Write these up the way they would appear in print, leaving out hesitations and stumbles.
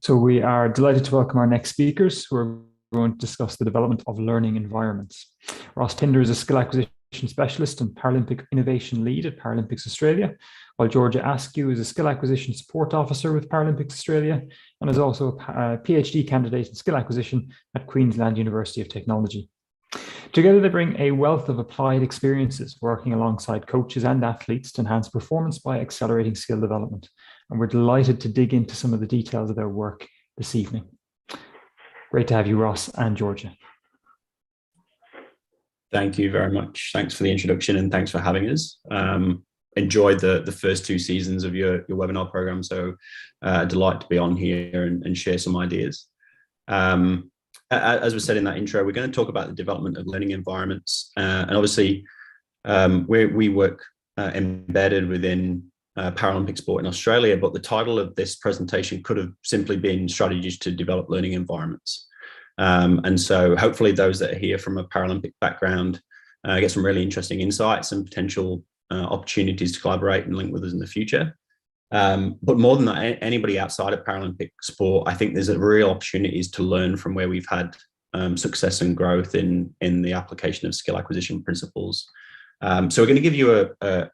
So we are delighted to welcome our next speakers who are going to discuss the development of learning environments. Ross Pinder is a skill acquisition specialist and Paralympic innovation lead at Paralympics Australia, while Georgia Askew is a skill acquisition support officer with Paralympics Australia and is also a PhD candidate in skill acquisition at Queensland University of Technology. Together, they bring a wealth of applied experiences working alongside coaches and athletes to enhance performance by accelerating skill development. And we're delighted to dig into some of the details of their work this evening. Great to have you, Ross and Georgia. Thank you very much. Thanks for the introduction and thanks for having us. Enjoyed the first two seasons of your webinar program, so a delight to be on here and share some ideas. As was said in that intro, we're going to talk about the development of learning environments, and obviously we work embedded within Paralympic sport in Australia, but the title of this presentation could have simply been strategies to develop learning environments. And so hopefully those that are here from a Paralympic background get some really interesting insights and potential opportunities to collaborate and link with us in the future. But more than that, anybody outside of Paralympic sport, I think there's a real opportunities to learn from where we've had success and growth in the application of skill acquisition principles. So we're going to give you a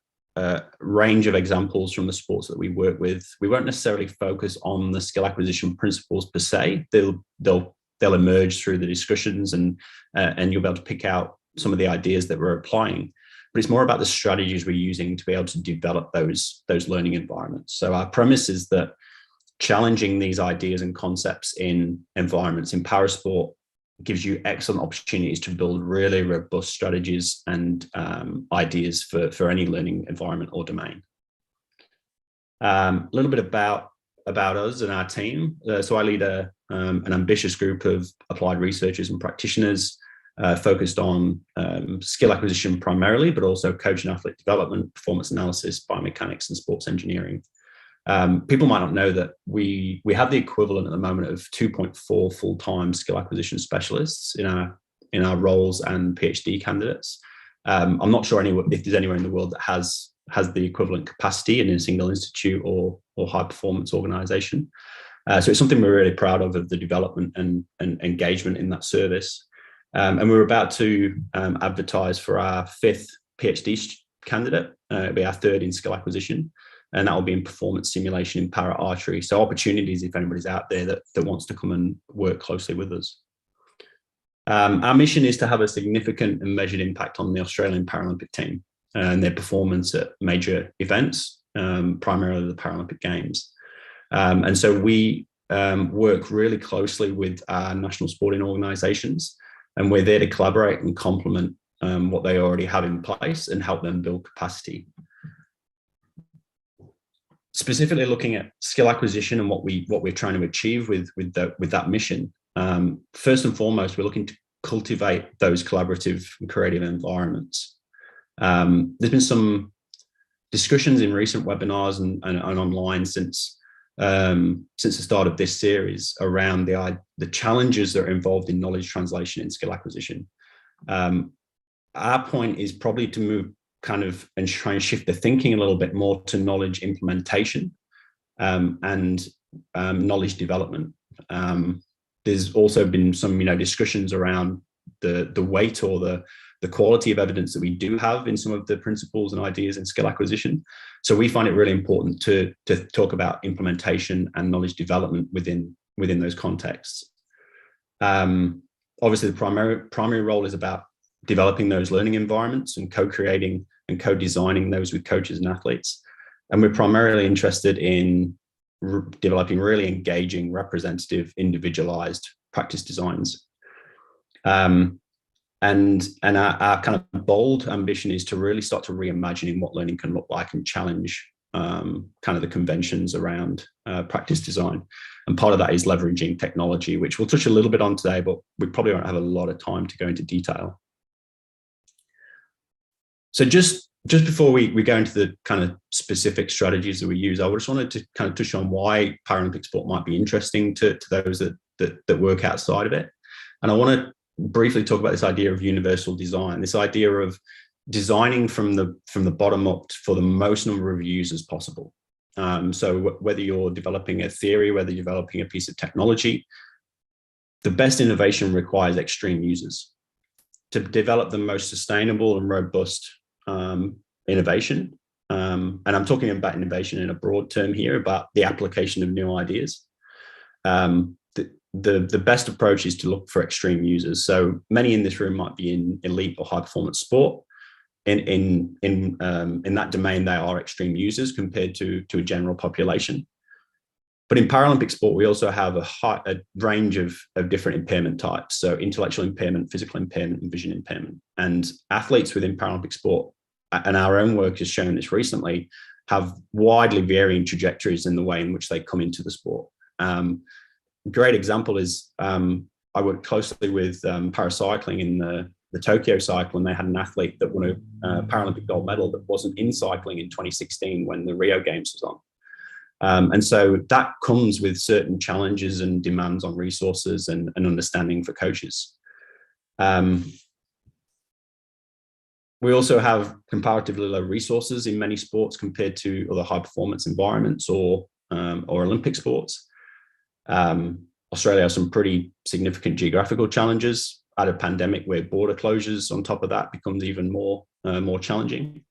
range of examples from the sports that we work with. We won't necessarily focus on the skill acquisition principles per se. They'll emerge through the discussions and you'll be able to pick out some of the ideas that we're applying. But it's more about the strategies we're using to be able to develop those learning environments. So our premise is that challenging these ideas and concepts in environments in parasport gives you excellent opportunities to build really robust strategies and ideas for any learning environment or domain. A little bit about us and our team. So I lead an ambitious group of applied researchers and practitioners focused on skill acquisition primarily, but also coach and athlete development, performance analysis, biomechanics, and sports engineering. People might not know that we have the equivalent at the moment of 2.4 full-time skill acquisition specialists in our roles and PhD candidates. I'm not sure if there's anywhere in the world that has the equivalent capacity in a single institute or high performance organization. So it's something we're really proud of the development and engagement in that service. And we're about to advertise for our 5th PhD candidate. It'll be our 3rd in skill acquisition, and that will be in performance simulation in para archery. So opportunities if anybody's out there that wants to come and work closely with us. Our mission is to have a significant and measured impact on the Australian Paralympic team and their performance at major events, primarily the Paralympic Games. And so we work really closely with our national sporting organisations, and we're there to collaborate and complement what they already have in place and help them build capacity. Specifically looking at skill acquisition and what we're trying to achieve with that mission. First and foremost, we're looking to cultivate those collaborative and creative environments. There's been some discussions in recent webinars and online since the start of this series around the challenges that are involved in knowledge translation in skill acquisition. Our point is probably to move and try and shift the thinking a little bit more to knowledge implementation and knowledge development. There's also been some discussions around the weight or the quality of evidence that we do have in some of the principles and ideas in skill acquisition. So we find it really important to talk about implementation and knowledge development within those contexts. Obviously, the primary role is about developing those learning environments and co-creating and co-designing those with coaches and athletes. And we're primarily interested in developing really engaging, representative, individualized practice designs. And our kind of bold ambition is to really start to reimagining what learning can look like and challenge kind of the conventions around practice design. And part of that is leveraging technology, which we'll touch a little bit on today, but we probably won't have a lot of time to go into detail. So just before we go into the kind of specific strategies that we use, I just wanted to kind of touch on why Paralympic sport might be interesting to those that work outside of it. And I want to briefly talk about this idea of universal design, this idea of designing from the bottom up for the most number of users possible. So whether you're developing a theory, whether you're developing a piece of technology, the best innovation requires extreme users. To develop the most sustainable and robust innovation, and I'm talking about innovation in a broad term here, about the application of new ideas. The best approach is to look for extreme users. So many in this room might be in elite or high performance sport. In that domain, they are extreme users compared to a general population. But in Paralympic sport, we also have a range of different impairment types. So intellectual impairment, physical impairment, and vision impairment. And athletes within Paralympic sport, and our own work has shown this recently, have widely varying trajectories in the way in which they come into the sport. Great example is I worked closely with paracycling in the Tokyo cycle, and they had an athlete that won a Paralympic gold medal that wasn't in cycling in 2016 when the Rio Games was on. And so that comes with certain challenges and demands on resources and understanding for coaches. We also have comparatively low resources in many sports compared to other high performance environments or Olympic sports. Australia has some pretty significant geographical challenges. Out of pandemic, where border closures on top of that becomes even more challenging.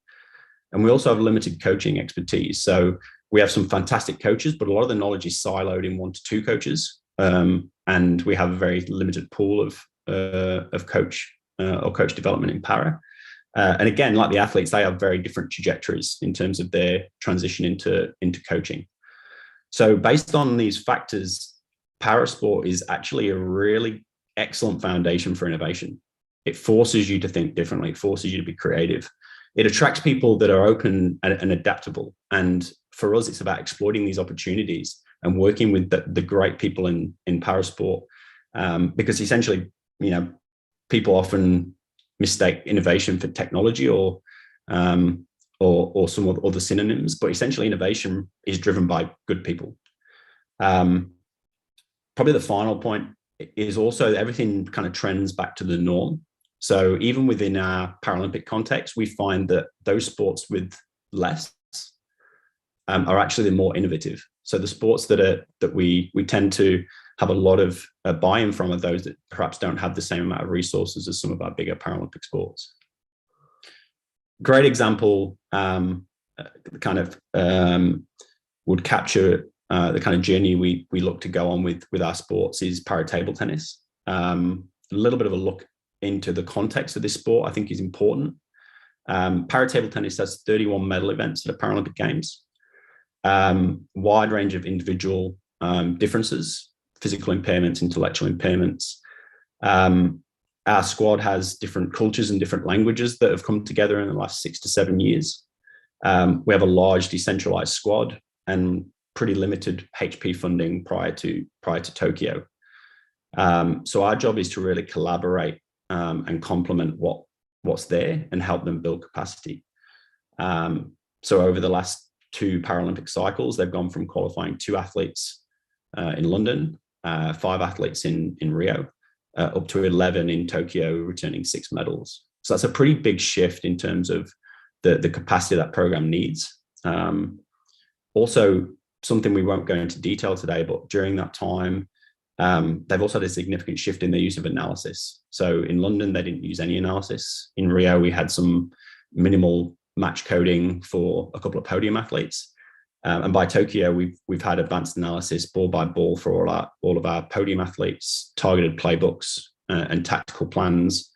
And we also have limited coaching expertise. So we have some fantastic coaches, but a lot of the knowledge is siloed in 1 to 2 coaches. And we have a very limited pool of coach or coach development in para. And again, like the athletes, they have very different trajectories in terms of their transition into coaching. So based on these factors, parasport is actually a really excellent foundation for innovation. It forces you to think differently. It forces you to be creative. It attracts people that are open and adaptable. And for us, it's about exploiting these opportunities and working with the great people in parasport, because essentially, people often mistake innovation for technology or some other synonyms, but essentially innovation is driven by good people. Probably the final point is also everything kind of trends back to the norm. So even within our Paralympic context, we find that those sports with less are actually the more innovative. So the sports that we tend to have a lot of buy-in from are those that perhaps don't have the same amount of resources as some of our bigger Paralympic sports. Great example, would capture the kind of journey we look to go on with our sports is para table tennis. A little bit of a look into the context of this sport, I think, is important. Para table tennis has 31 medal events at the Paralympic Games. Wide range of individual differences, physical impairments, intellectual impairments. Our squad has different cultures and different languages that have come together in the last 6 to 7 years. We have a large decentralized squad and pretty limited HP funding prior to Tokyo. So our job is to really collaborate and complement what's there and help them build capacity. So over the last 2 Paralympic cycles, they've gone from qualifying 2 athletes in London, 5 athletes in Rio, up to 11 in Tokyo, returning 6 medals. So that's a pretty big shift in terms of the capacity that program needs. Also, something we won't go into detail today, but during that time, they've also had a significant shift in their use of analysis. So in London, they didn't use any analysis. In Rio, we had some minimal match coding for a couple of podium athletes. And by Tokyo, we've had advanced analysis ball by ball for all of our podium athletes, targeted playbooks and tactical plans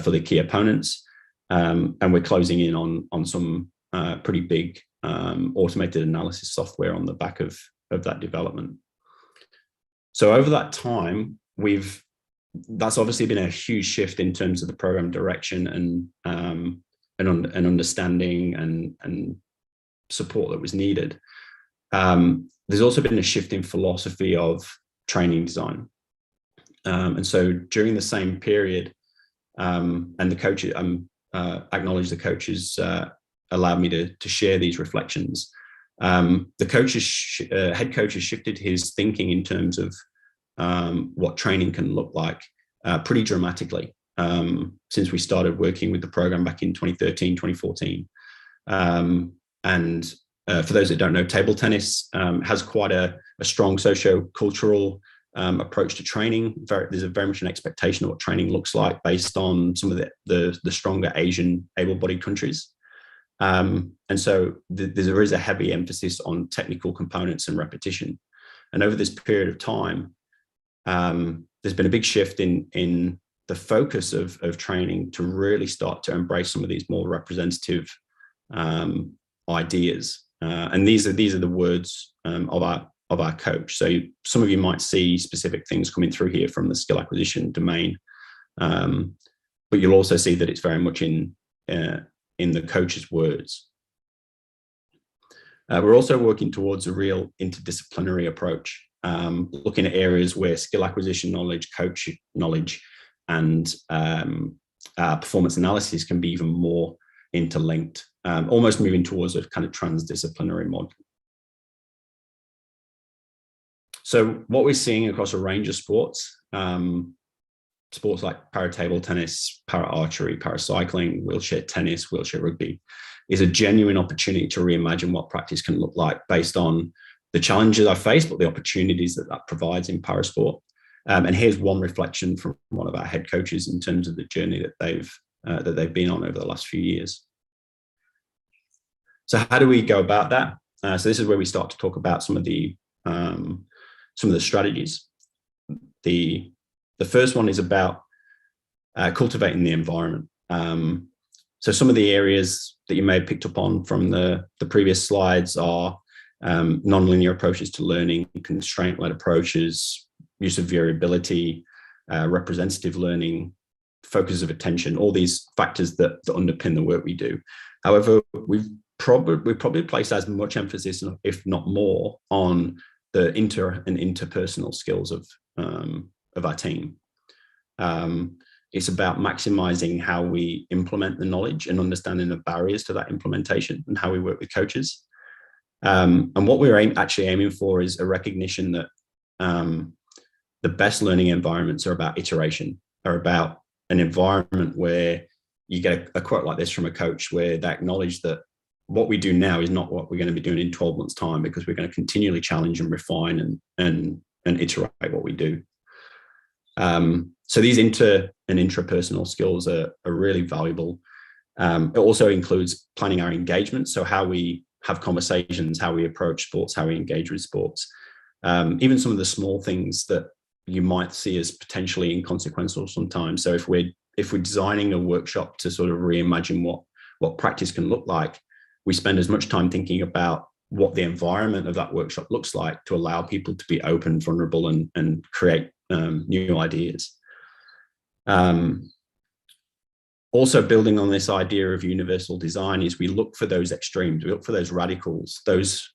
for the key opponents. And we're closing in on some pretty big automated analysis software on the back of that development. So over that time, that's obviously been a huge shift in terms of the program direction and understanding and support that was needed. There's also been a shift in philosophy of training design. And so during the same period, and the coaches, acknowledge the coaches allowed me to share these reflections. The head coach has shifted his thinking in terms of what training can look like pretty dramatically since we started working with the program back in 2013, 2014. And for those that don't know, table tennis has quite a strong socio-cultural approach to training. There's very much an expectation of what training looks like based on some of the stronger Asian able-bodied countries. And so there is a heavy emphasis on technical components and repetition. And over this period of time, there's been a big shift in the focus of training to really start to embrace some of these more representative ideas. And these are the words of our coach. So some of you might see specific things coming through here from the skill acquisition domain, but you'll also see that it's very much in the coach's words. We're also working towards a real interdisciplinary approach, looking at areas where skill acquisition knowledge, coach knowledge, and performance analysis can be even more interlinked, almost moving towards a kind of transdisciplinary model. So what we're seeing across a range of sports, sports like para table tennis, para archery, para cycling, wheelchair tennis, wheelchair rugby, is a genuine opportunity to reimagine what practice can look like based on the challenges I face, but the opportunities that provides in parasport. And here's one reflection from one of our head coaches in terms of the journey that they've been on over the last few years. So how do we go about that? So this is where we start to talk about some of the strategies. The first one is about cultivating the environment. So some of the areas that you may have picked up on from the previous slides are non-linear approaches to learning, constraint-led approaches, use of variability, representative learning, focus of attention, all these factors that underpin the work we do. However, we probably place as much emphasis, if not more, on the inter and interpersonal skills of our team. It's about maximizing how we implement the knowledge and understanding the barriers to that implementation and how we work with coaches. And what we're actually aiming for is a recognition that the best learning environments are about iteration, are about an environment where you get a quote like this from a coach where they acknowledge that what we do now is not what we're going to be doing in 12 months' time, because we're going to continually challenge and refine and iterate what we do. So these inter and intrapersonal skills are really valuable. It also includes planning our engagement, so how we have conversations, how we approach sports, how we engage with sports. Even some of the small things that you might see as potentially inconsequential sometimes. So if we're designing a workshop to sort of reimagine what practice can look like, we spend as much time thinking about what the environment of that workshop looks like to allow people to be open, vulnerable, and create new ideas. Also building on this idea of universal design is we look for those extremes, we look for those radicals, those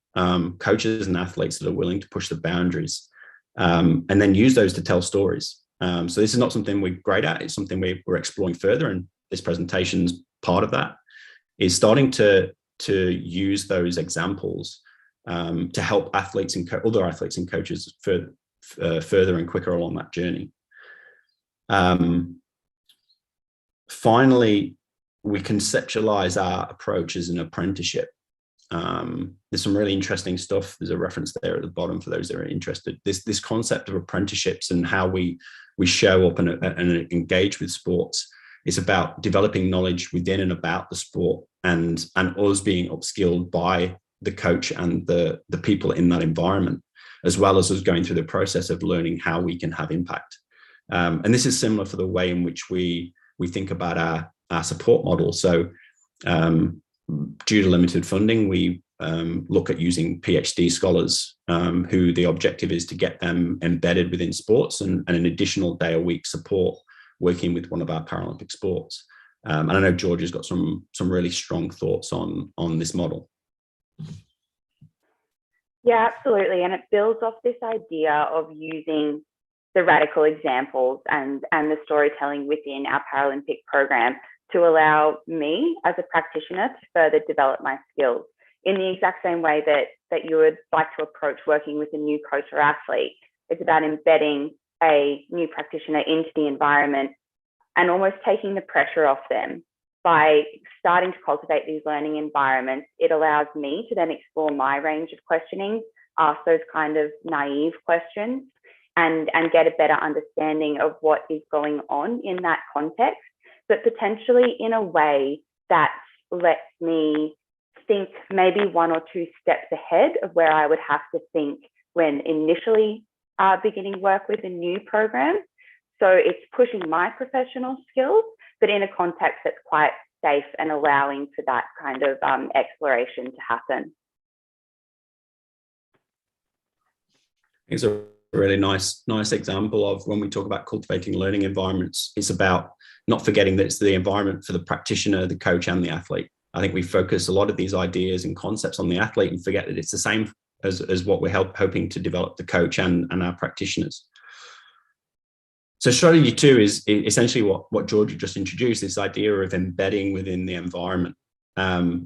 coaches and athletes that are willing to push the boundaries, and then use those to tell stories. So this is not something we're great at, it's something we're exploring further, and this presentation's part of that, is starting to use those examples to help athletes and other athletes and coaches further and quicker along that journey. Finally, we conceptualize our approach as an apprenticeship. There's some really interesting stuff. There's a reference there at the bottom for those that are interested. This concept of apprenticeships and how we show up and engage with sports is about developing knowledge within and about the sport, and us being upskilled by the coach and the people in that environment, as well as us going through the process of learning how we can have impact. And this is similar for the way in which we think about our support model. So due to limited funding, we look at using PhD scholars who the objective is to get them embedded within sports and an additional day a week support working with one of our Paralympic sports. And I know George has got some really strong thoughts on this model. Yeah, absolutely. And it builds off this idea of using the radical examples and the storytelling within our Paralympic program to allow me as a practitioner to further develop my skills in the exact same way that you would like to approach working with a new coach or athlete. It's about embedding a new practitioner into the environment and almost taking the pressure off them by starting to cultivate these learning environments, it allows me to then explore my range of questioning, ask those kind of naive questions, and get a better understanding of what is going on in that context, but potentially in a way that lets me think maybe one or two steps ahead of where I would have to think when initially beginning work with a new program. So it's pushing my professional skills, but in a context that's quite safe and allowing for that kind of exploration to happen. It's a really nice example of when we talk about cultivating learning environments, it's about not forgetting that it's the environment for the practitioner, the coach, and the athlete. I think we focus a lot of these ideas and concepts on the athlete and forget that it's the same as what we're hoping to develop the coach and our practitioners. So strategy 2 is essentially what Georgia just introduced, this idea of embedding within the environment.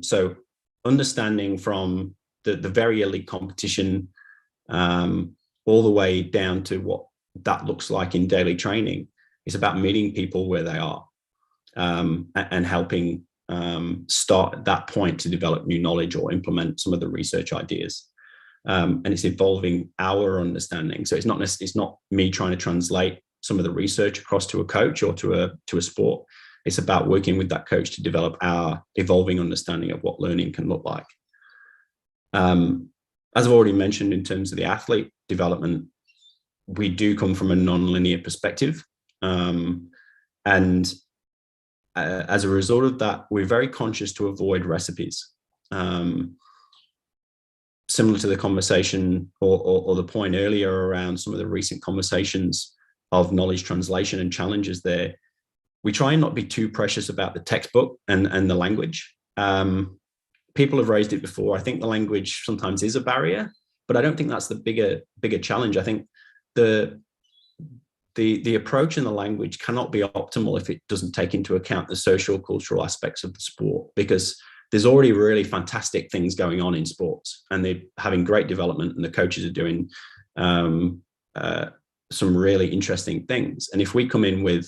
So understanding from the very elite competition all the way down to what that looks like in daily training. It's about meeting people where they are and helping start at that point to develop new knowledge or implement some of the research ideas. And it's evolving our understanding. So it's not me trying to translate some of the research across to a coach or to a sport. It's about working with that coach to develop our evolving understanding of what learning can look like. As I've already mentioned, in terms of the athlete development, we do come from a non-linear perspective. And as a result of that, we're very conscious to avoid recipes. Similar to the conversation or the point earlier around some of the recent conversations of knowledge translation and challenges there, we try and not be too precious about the textbook and the language. People have raised it before. I think the language sometimes is a barrier, but I don't think that's the bigger challenge. I think the approach in the language cannot be optimal if it doesn't take into account the social, cultural aspects of the sport, because there's already really fantastic things going on in sports and they're having great development and the coaches are doing some really interesting things. And if we come in with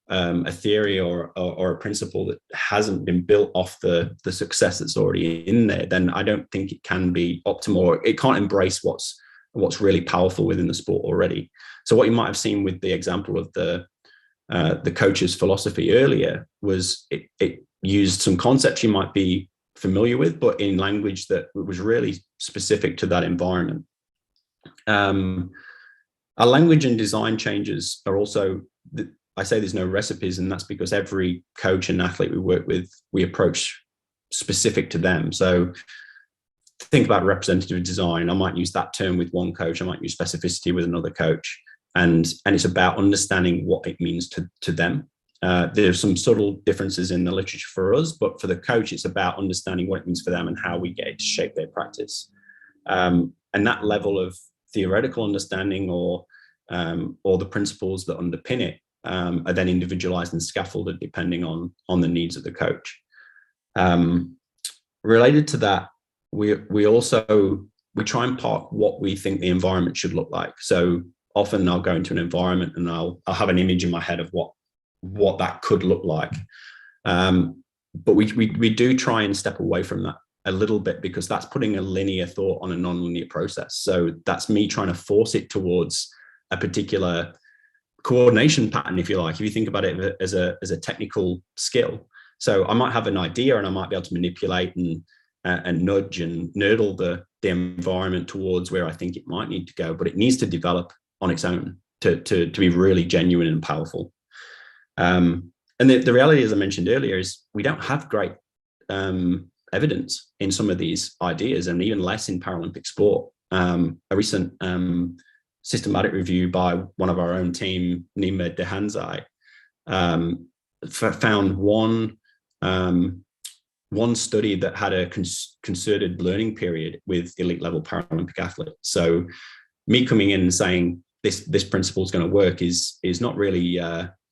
a theory or a principle that hasn't been built off the success that's already in there, then I don't think it can be optimal. It can't embrace what's really powerful within the sport already. So what you might have seen with the example of the coach's philosophy earlier was it used some concepts you might be familiar with, but in language that was really specific to that environment. Our language and design changes are also, I say there's no recipes, and that's because every coach and athlete we work with, we approach specific to them. So think about representative design. I might use that term with one coach. I might use specificity with another coach. And it's about understanding what it means to them. There's some subtle differences in the literature for us, but for the coach, it's about understanding what it means for them and how we get it to shape their practice. And that level of theoretical understanding or the principles that underpin it are then individualized and scaffolded depending on the needs of the coach. Related to that, we try and park what we think the environment should look like. So often I'll go into an environment and I'll have an image in my head of what that could look like. But we do try and step away from that a little bit, because that's putting a linear thought on a non-linear process. So that's me trying to force it towards a particular coordination pattern, if you like, if you think about it as a technical skill. So I might have an idea and I might be able to manipulate and nudge and nurdle the environment towards where I think it might need to go, but it needs to develop on its own to be really genuine and powerful. And the reality, as I mentioned earlier, is we don't have great evidence in some of these ideas, and even less in Paralympic sport. A recent systematic review by one of our own team, Nima Dehanzai, found one study that had a concerted learning period with elite level Paralympic athletes. So me coming in and saying this principle is going to work is not really,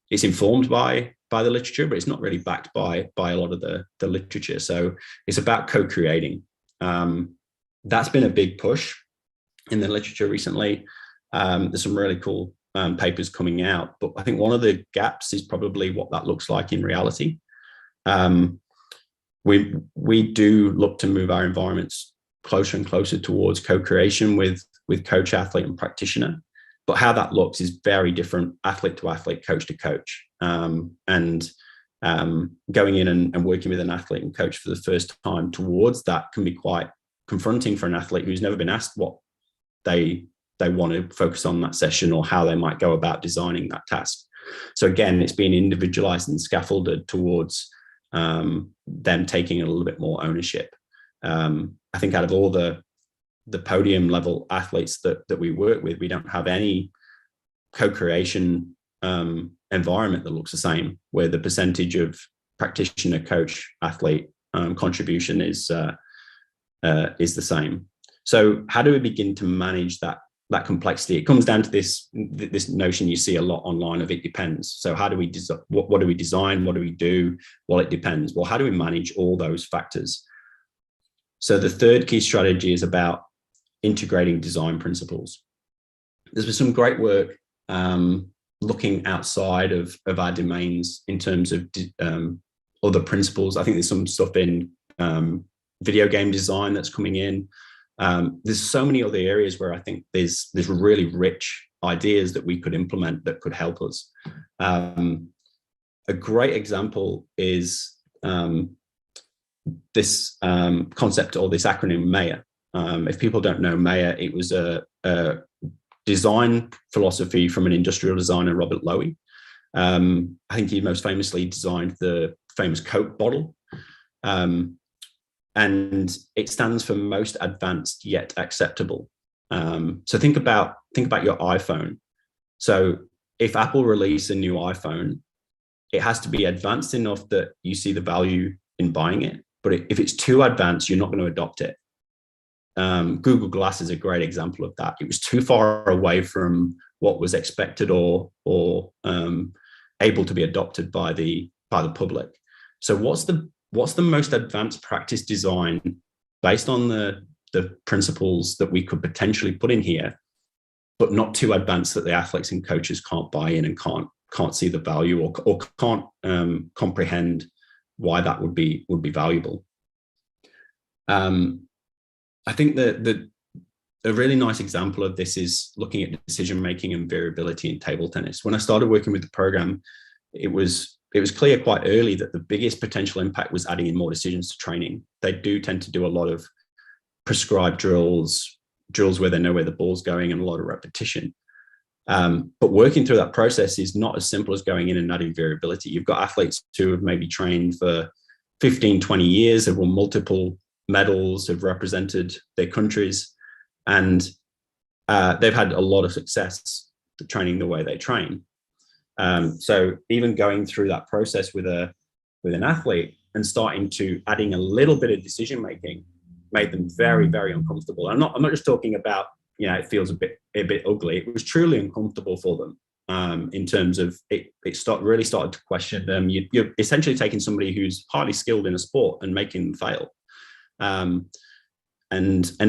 it's informed by the literature, but it's not really backed by a lot of the literature. So it's about co-creating. That's been a big push in the literature recently. There's some really cool papers coming out, but I think one of the gaps is probably what that looks like in reality. We do look to move our environments closer and closer towards co-creation with coach, athlete, and practitioner. But how that looks is very different, athlete to athlete, coach to coach. Going in and working with an athlete and coach for the first time towards that can be quite confronting for an athlete who's never been asked what they want to focus on that session or how they might go about designing that task. So again, it's being individualized and scaffolded towards them taking a little bit more ownership. I think out of all the podium level athletes that we work with, we don't have any co-creation environment that looks the same, where the percentage of practitioner, coach, athlete contribution is the same. So how do we begin to manage that complexity? It comes down to this notion you see a lot online of it depends. So how do we what do we design? What do we do? Well, it depends. Well, how do we manage all those factors? So the third key strategy is about integrating design principles. There's been some great work looking outside of our domains in terms of other principles. I think there's some stuff in video game design that's coming in. There's so many other areas where I think there's really rich ideas that we could implement that could help us. A great example is this concept, or this acronym MAIA. If people don't know MAIA, it was a design philosophy from an industrial designer, Robert Lowy. I think he most famously designed the famous Coke bottle. And it stands for most advanced yet acceptable. So think about your iPhone. So if Apple release a new iPhone, it has to be advanced enough that you see the value in buying it. But if it's too advanced, you're not going to adopt it. Google Glass is a great example of that. It was too far away from what was expected or able to be adopted by the public. So what's the most advanced practice design based on the principles that we could potentially put in here, but not too advanced that the athletes and coaches can't buy in and can't see the value or can't comprehend why that would be valuable. I think that a really nice example of this is looking at decision making and variability in table tennis. When I started working with the program, it was clear quite early that the biggest potential impact was adding in more decisions to training. They do tend to do a lot of prescribed drills where they know where the ball's going, and a lot of repetition. But working through that process is not as simple as going in and adding variability. You've got athletes who have maybe trained for 15, 20 years, have won multiple medals, have represented their countries, and they've had a lot of success training the way they train. So even going through that process with an athlete and starting to adding a little bit of decision making made them very, very uncomfortable. I'm not just talking about, it feels a bit ugly. It was truly uncomfortable for them in terms of it really started to question them. You're essentially taking somebody who's highly skilled in a sport and making them fail. And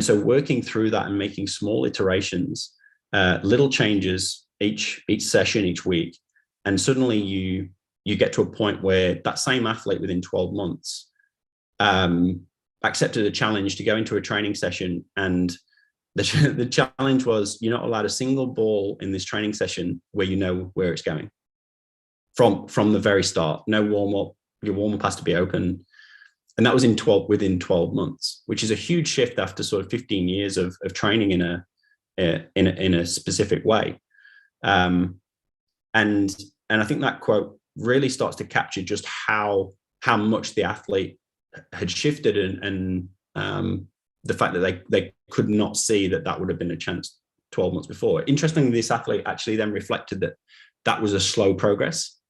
so working through that and making small iterations, little changes each session, each week, and suddenly you get to a point where that same athlete within 12 months accepted a challenge to go into a training session, and the challenge was, you're not allowed a single ball in this training session where you know where it's going from the very start. No warm-up. Your warm-up has to be open. And that was within 12 months, which is a huge shift after sort of 15 years of training in a specific way. And I think that quote really starts to capture just how much the athlete had shifted, and the fact that they could not see that would have been a chance 12 months before. Interestingly, this athlete actually then reflected that was a slow progress.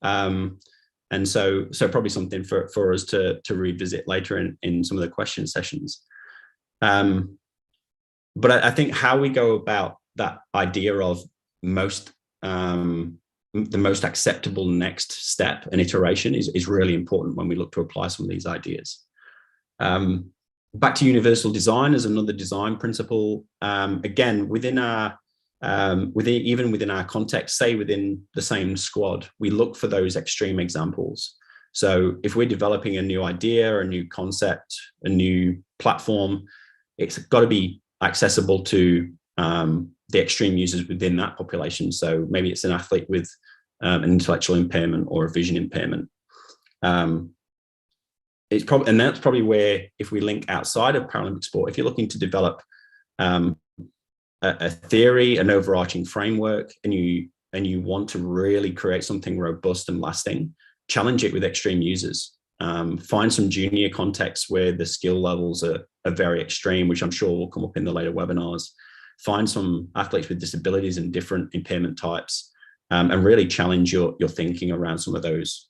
And so probably something for us to revisit later in some of the question sessions. But I think how we go about that idea of the most acceptable next step and iteration is really important when we look to apply some of these ideas. Back to universal design as another design principle. Again, within our context, say within the same squad, we look for those extreme examples. So if we're developing a new idea, a new concept, a new platform, it's got to be accessible to the extreme users within that population. So maybe it's an athlete with an intellectual impairment or a vision impairment. It's probably, and that's probably where, if we link outside of Paralympic sport, if you're looking to develop a theory, an overarching framework, and you want to really create something robust and lasting, challenge it with extreme users. Find some junior contexts where the skill levels are very extreme, which I'm sure will come up in the later webinars. Find some athletes with disabilities and different impairment types, and really challenge your thinking around some of those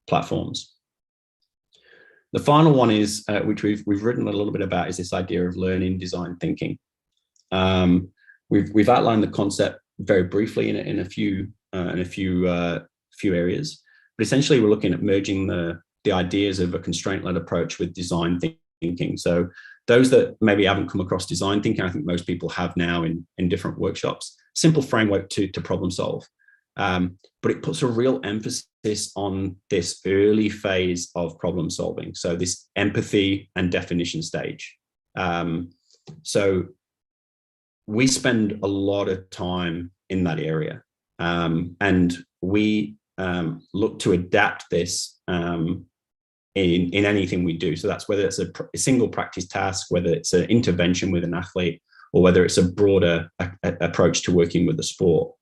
platforms. The final one is, which we've written a little bit about, is this idea of learning design thinking. We've outlined the concept very briefly in a few areas, but essentially we're looking at merging the ideas of a constraint-led approach with design thinking. So those that maybe haven't come across design thinking, I think most people have now in different workshops. Simple framework to problem solve. But it puts a real emphasis on this early phase of problem solving. So this empathy and definition stage. So we spend a lot of time in that area, and we look to adapt this in anything we do. So that's whether it's a single practice task, whether it's an intervention with an athlete, or whether it's a broader approach to working with the sport.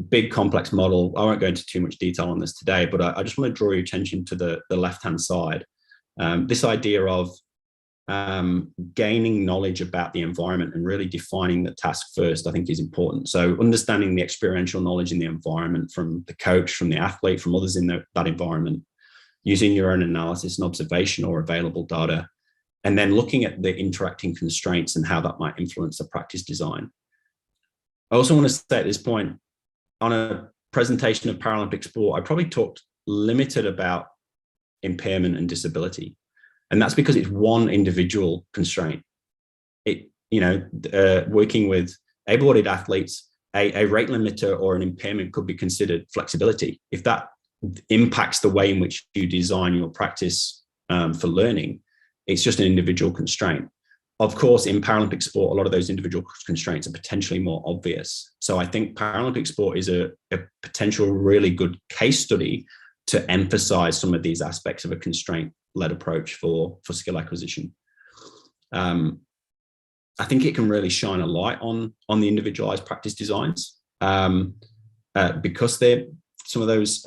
Big complex model. I won't go into too much detail on this today, but I just want to draw your attention to the left-hand side. This idea of gaining knowledge about the environment and really defining the task first, I think, is important. So understanding the experiential knowledge in the environment from the coach, from the athlete, from others in that environment, using your own analysis and observation or available data, and then looking at the interacting constraints and how that might influence the practice design. I also want to say at this point, on a presentation of Paralympic sport, I probably talked limited about impairment and disability. And that's because it's one individual constraint. Working with able-bodied athletes, a rate limiter or an impairment could be considered flexibility. If that impacts the way in which you design your practice for learning, it's just an individual constraint. Of course, in Paralympic sport, a lot of those individual constraints are potentially more obvious. So I think Paralympic sport is a potential really good case study to emphasize some of these aspects of a constraint-led approach for skill acquisition. I think it can really shine a light on the individualized practice designs because some of those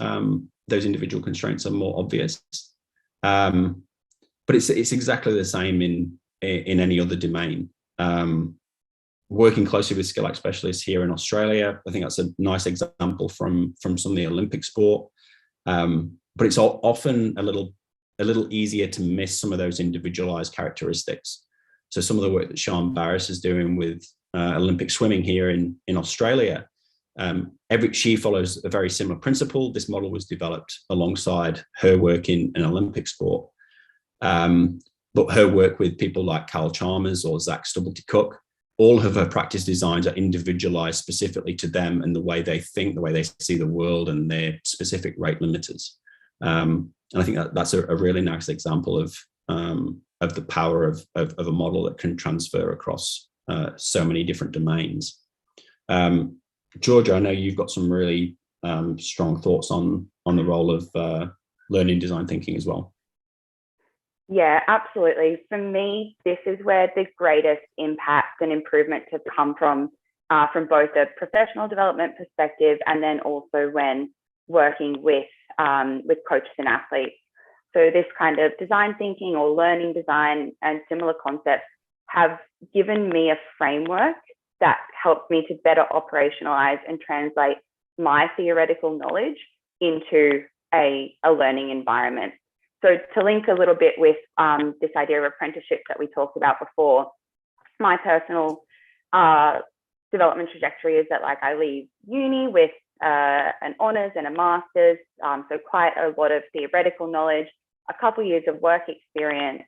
individual constraints are more obvious. But it's exactly the same in any other domain. Working closely with skill specialists here in Australia, I think that's a nice example from some of the Olympic sport. But it's often a little easier to miss some of those individualized characteristics. So some of the work that Sian Barris is doing with Olympic swimming here in Australia, she follows a very similar principle. This model was developed alongside her work in Olympic sport. But her work with people like Carl Chalmers or Zach Stubblety-Cook, all of her practice designs are individualized specifically to them and the way they think, the way they see the world, and their specific rate limiters. And I think that's a really nice example of the power of a model that can transfer across so many different domains. Georgia, I know you've got some really strong thoughts on the role of learning design thinking as well. Yeah, absolutely. For me, this is where the greatest impact and improvement have come from both a professional development perspective and then also when working with coaches and athletes. So this kind of design thinking or learning design and similar concepts have given me a framework that helps me to better operationalize and translate my theoretical knowledge into a learning environment. So to link a little bit with this idea of apprenticeship that we talked about before, my personal development trajectory is that I leave uni with an honours and a master's, so quite a lot of theoretical knowledge, a couple years of work experience,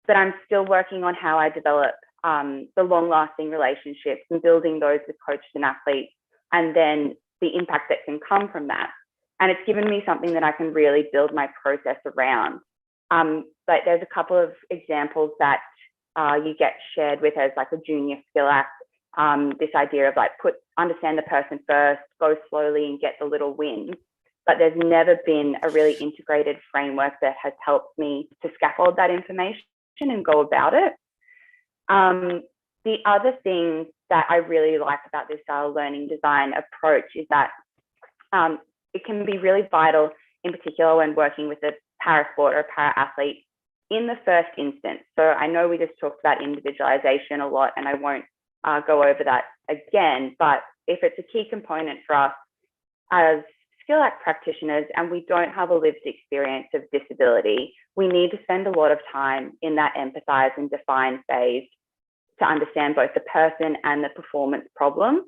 but I'm still working on how I develop the long-lasting relationships and building those with coaches and athletes, and then the impact that can come from that. And it's given me something that I can really build my process around. But there's a couple of examples that you get shared with as like a junior skill act. This idea of like understand the person first, go slowly and get the little wins. But there's never been a really integrated framework that has helped me to scaffold that information and go about it. The other thing that I really like about this learning design approach is that it can be really vital, in particular when working with a parasport or a para-athlete in the first instance. So I know we just talked about individualization a lot, and I won't go over that again, but if it's a key component for us as skill act practitioners and we don't have a lived experience of disability, we need to spend a lot of time in that empathize and define phase to understand both the person and the performance problem.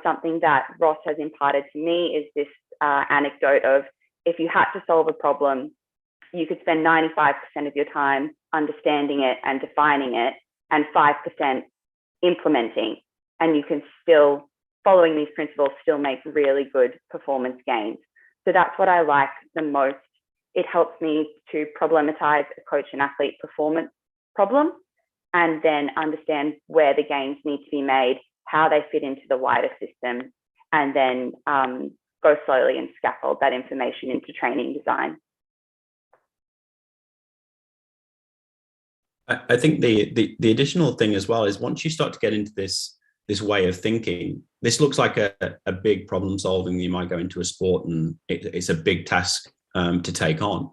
Something that Ross has imparted to me is this anecdote of, if you had to solve a problem, you could spend 95% of your time understanding it and defining it, and 5% implementing, and you can still, following these principles, still make really good performance gains. So that's what I like the most. It helps me to problematize a coach and athlete performance problem, and then understand where the gains need to be made, how they fit into the wider system, and then go slowly and scaffold that information into training design. I think the additional thing as well is, once you start to get into this way of thinking, this looks like a big problem solving. You might go into a sport and it's a big task to take on.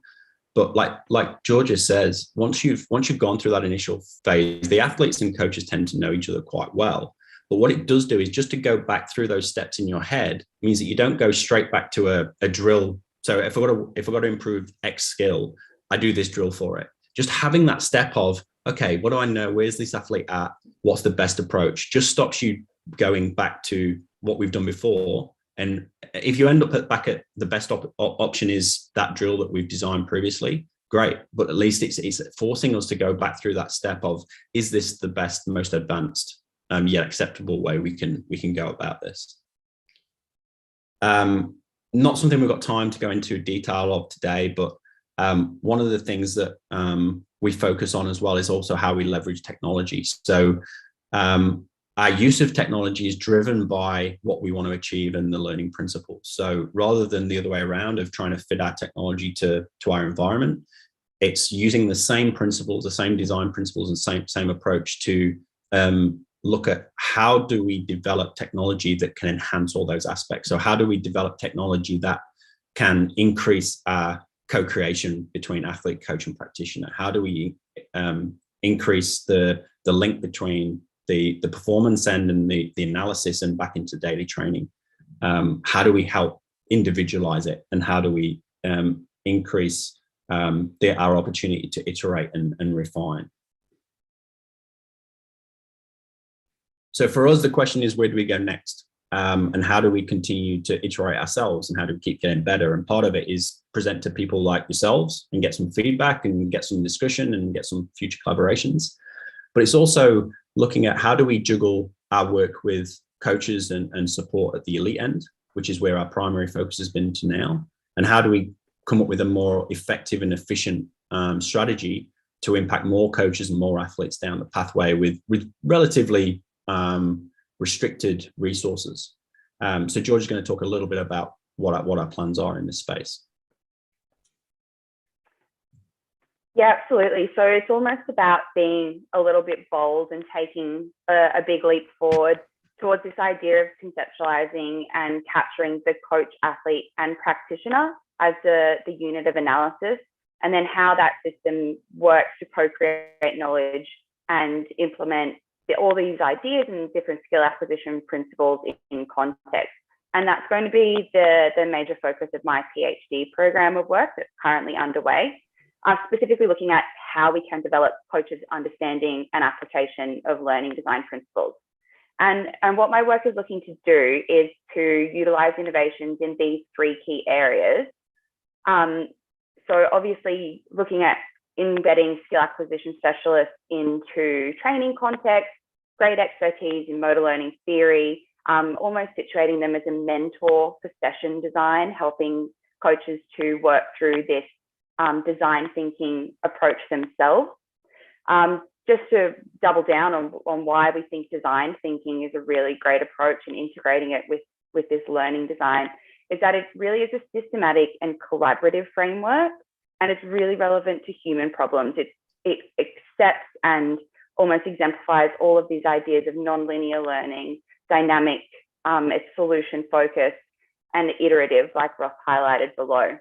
But like Georgia says, once you've gone through that initial phase, the athletes and coaches tend to know each other quite well. But what it does do is, just to go back through those steps in your head means that you don't go straight back to a drill. So if I've got to improve X skill, I do this drill for it. Just having that step of, okay, what do I know? Where's this athlete at? What's the best approach? Just stops you going back to what we've done before. And if you end up back at the best option is that drill that we've designed previously, great. But at least it's forcing us to go back through that step of, is this the best, most advanced, yet acceptable way we can go about this? Not something we've got time to go into detail of today, but one of the things that we focus on as well is also how we leverage technology. So our use of technology is driven by what we want to achieve and the learning principles. So rather than the other way around of trying to fit our technology to our environment, it's using the same principles, the same design principles, and same approach to look at how do we develop technology that can enhance all those aspects. So how do we develop technology that can increase our co-creation between athlete, coach, and practitioner? How do we increase the link between the performance end and the analysis and back into daily training? How do we help individualize it, and how do we increase our opportunity to iterate and refine? So for us, the question is, where do we go next? And how do we continue to iterate ourselves, and how do we keep getting better? And part of it is present to people like yourselves and get some feedback and get some discussion and get some future collaborations. But it's also looking at, how do we juggle our work with coaches and support at the elite end, which is where our primary focus has been to now, and how do we come up with a more effective and efficient strategy to impact more coaches and more athletes down the pathway with relatively restricted resources. So George is going to talk a little bit about what our plans are in this space. Yeah, absolutely. So it's almost about being a little bit bold and taking a big leap forward towards this idea of conceptualizing and capturing the coach, athlete, and practitioner as the unit of analysis, and then how that system works to co-create knowledge and implement all these ideas and different skill acquisition principles in context. And that's going to be the major focus of my PhD program of work that's currently underway. I'm specifically looking at how we can develop coaches' understanding and application of learning design principles. And what my work is looking to do is to utilize innovations in these three key areas. So obviously looking at embedding skill acquisition specialists into training context, great expertise in motor learning theory, almost situating them as a mentor for session design, helping coaches to work through this design thinking approach themselves. Just to double down on why we think design thinking is a really great approach and integrating it with this learning design is that it really is a systematic and collaborative framework, and it's really relevant to human problems. It accepts and almost exemplifies all of these ideas of non-linear learning, dynamic, it's solution focused, and iterative, like Ross highlighted below.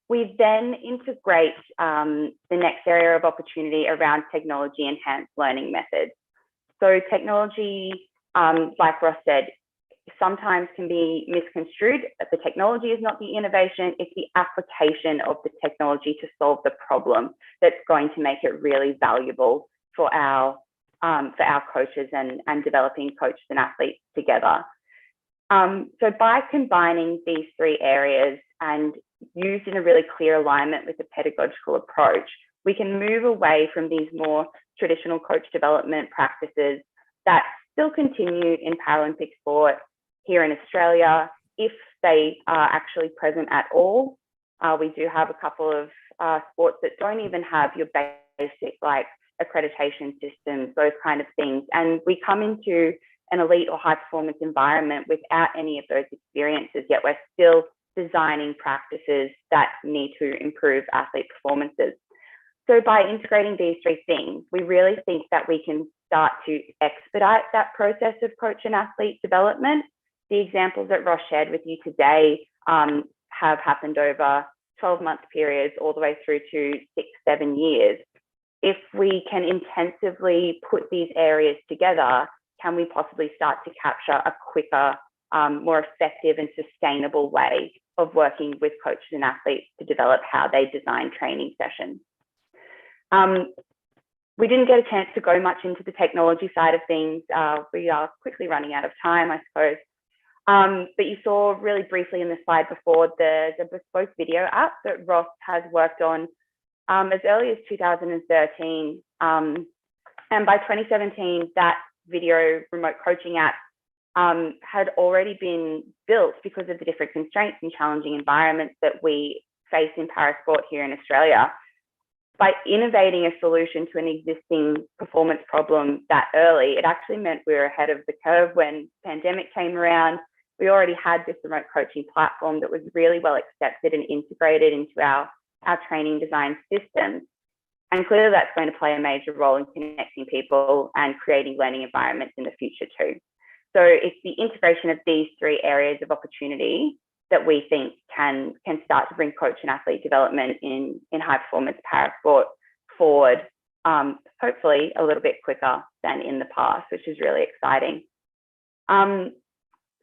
We then integrate the next area of opportunity around technology enhanced learning methods. So technology, like Ross said, sometimes can be misconstrued. The technology is not the innovation, it's the application of the technology to solve the problem that's going to make it really valuable for our coaches and developing coaches and athletes together. So by combining these three areas and used in a really clear alignment with the pedagogical approach, we can move away from these more traditional coach development practices that still continue in Paralympic sport here in Australia, if they are actually present at all. We do have a couple of sports that don't even have your basic like accreditation systems, those kind of things. And we come into an elite or high performance environment without any of those experiences, yet we're still designing practices that need to improve athlete performances. So by integrating these three things, we really think that we can start to expedite that process of coach and athlete development. The examples that Ross shared with you today have happened over 12-month periods all the way through to 6-7 years. If we can intensively put these areas together, can we possibly start to capture a quicker, more effective and sustainable way of working with coaches and athletes to develop how they design training sessions? We didn't get a chance to go much into the technology side of things. We are quickly running out of time, I suppose. But you saw really briefly in the slide before, there's a bespoke video app that Ross has worked on as early as 2013. And by 2017, that video remote coaching app had already been built because of the different constraints and challenging environments that we face in parasport here in Australia. By innovating a solution to an existing performance problem that early, it actually meant we were ahead of the curve when the pandemic came around. We already had this remote coaching platform that was really well accepted and integrated into our training design systems. And clearly that's going to play a major role in connecting people and creating learning environments in the future too. So it's the integration of these three areas of opportunity that we think can start to bring coach and athlete development in high performance parasport forward, hopefully a little bit quicker than in the past, which is really exciting.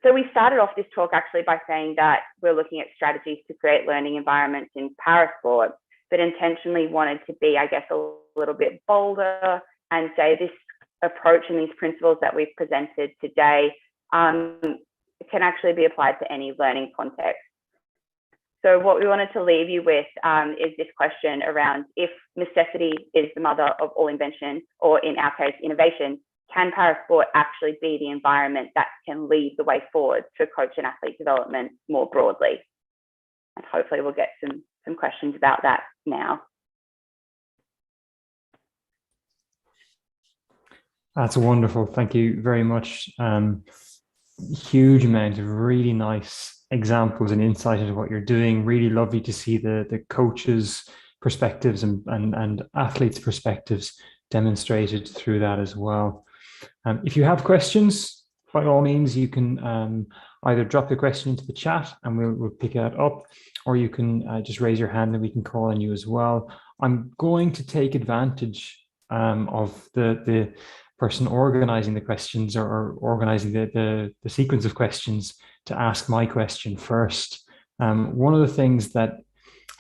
So we started off this talk actually by saying that we're looking at strategies to create learning environments in parasport, but intentionally wanted to be, I guess, a little bit bolder and say this approach and these principles that we've presented today can actually be applied to any learning context. So what we wanted to leave you with is this question around, if necessity is the mother of all invention, or in our case, innovation, can parasport actually be the environment that can lead the way forward for coach and athlete development more broadly? And hopefully we'll get some questions about that now. That's wonderful. Thank you very much. Huge amount of really nice examples and insight into what you're doing. Really lovely to see the coaches' perspectives and athletes' perspectives demonstrated through that as well. If you have questions, by all means, you can either drop your question into the chat and we'll pick that up, or you can just raise your hand and we can call on you as well. I'm going to take advantage of the person organizing the questions or organizing the sequence of questions to ask my question first. One of the things that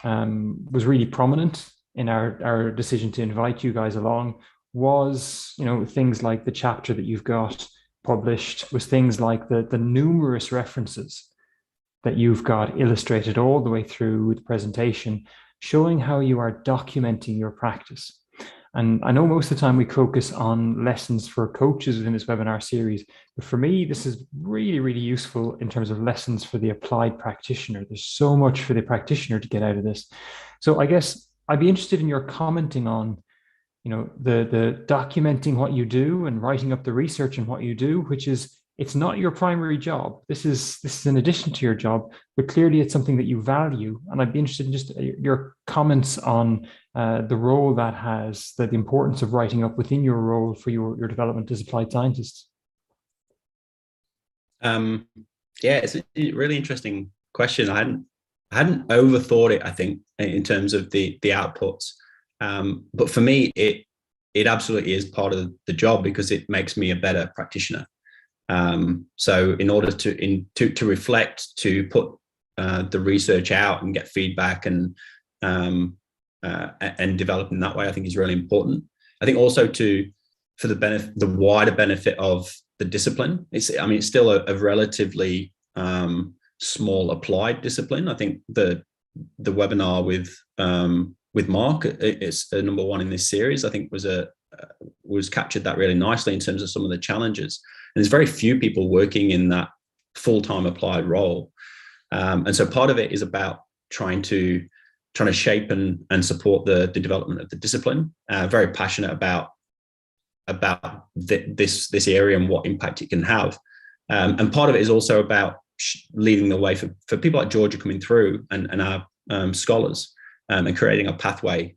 was really prominent in our decision to invite you guys along was, things like the chapter that you've got published, was things like the numerous references that you've got illustrated all the way through the presentation, showing how you are documenting your practice. And I know most of the time we focus on lessons for coaches within this webinar series, but for me, this is really, really useful in terms of lessons for the applied practitioner. There's so much for the practitioner to get out of this. So I guess I'd be interested in your commenting on, the documenting what you do and writing up the research on what you do, which is, it's not your primary job. This is in addition to your job, but clearly it's something that you value. And I'd be interested in just your comments on the role that has, the importance of writing up within your role for your development as applied scientists. Yeah, it's a really interesting question. I hadn't overthought it, I think, in terms of the outputs. But for me, it absolutely is part of the job because it makes me a better practitioner. So in order to reflect, to put the research out and get feedback and develop in that way, I think is really important. I think also for the wider benefit of the discipline. It's still a relatively small applied discipline. I think the webinar with Mark, it's number one in this series, I think was captured that really nicely in terms of some of the challenges. And there's very few people working in that full-time applied role. And so part of it is about trying to shape and support the development of the discipline. Very passionate about this area and what impact it can have. And part of it is also about leading the way for people like Georgia coming through and our scholars, and creating a pathway.